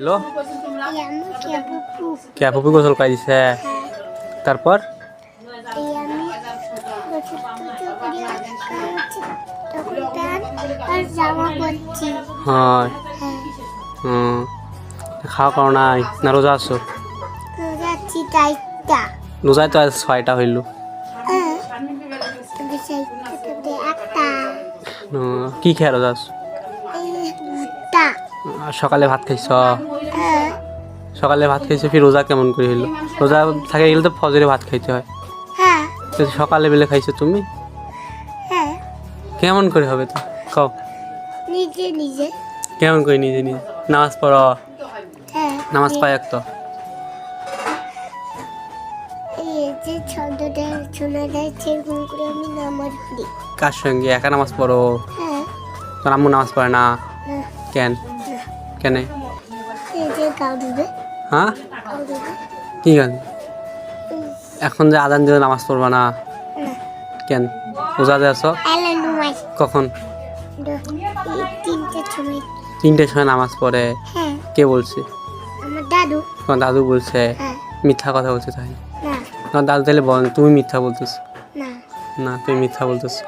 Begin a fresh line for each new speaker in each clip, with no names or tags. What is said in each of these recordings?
hello কে ফুপি গোসল করে দিছে তারপর হয় খাওয়া করো নাই না রোজা আছো রোজায় তো আজ 6টা হইল কি খেয়ে রোজা আছো সকালে ভাত খাইছ সকালে ভাত খাইছো ফির রোজা কেমন করে হইলো রোজা থাকে গেলে তো ফজরে ভাত খাইতে হয় সকালে বেলে খাইছো তুমি কেমন করে হবে তো কও
নিজে নিজে
কেমন করে নিজে নিজে নামাজ পড়ো নামাজ পাই তো
এই যে ছন্দটা শোনা যায় সেরকম করে আমি নামাজ পড়ি
কার সঙ্গে একা নামাজ পড়ো তোর আম্মু নামাজ পড়ে না কেন কেন
এই যে গাউডুবে
হ্যাঁ কি গান এখন যে আজান দিলে নামাজ পড়বা না কেন রোজাতে আছো কখন 3টের সময় নামাজ পড়ে কে বলছে
আমার দাদু
তোমার দাদু বলছে মিথ্যা কথা বলছে তাই তোমার দাদু তাহলে বল তুমি মিথ্যা বলতেছো না তুমি মিথ্যা বলতেছো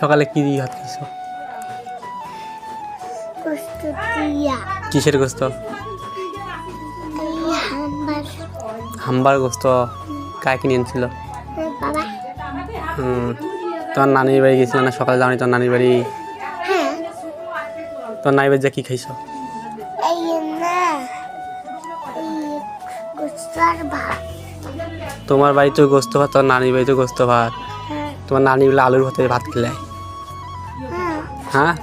সকালে কি দিয়ে ভাত খাইছো কিসের গোস্ত হাম্বার গোস্ত কায় কিনে এনেছিল তোমার নানির বাড়ি গেছিল না সকালে যাওনি তোমার নানির বাড়ি তোমার নানির বাড়ি যা কি খাইছো তোমার বাড়িতে গোস্ত ভাত তোমার নানির বাড়িতে গোস্ত ভাত তোমার নানি বলে আলুর ভাতের ভাত খেলে হ্যাঁ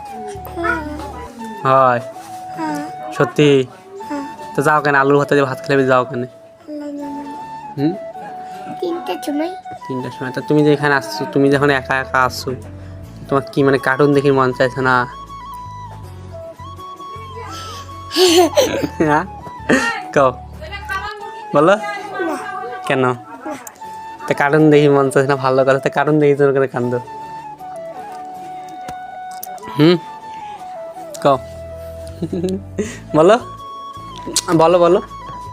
হয় সত্যি তো যাও কেন আলুর ভাতে ভাত খেলে যাও কেন 3টার সময় তা তুমি যে এখানে আসছো তুমি যখন একা একা আসছো তোমার কি মানে কার্টুন দেখি মন চাইছে না হ্যাঁ কও বলো কেন তা কার্টুন দেখি মন চাইছে না ভালো কথা তা কার্টুন দেখি তোর করে কান্দ কও বলো বলো বলো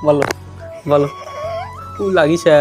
বলো বলো লাগিছে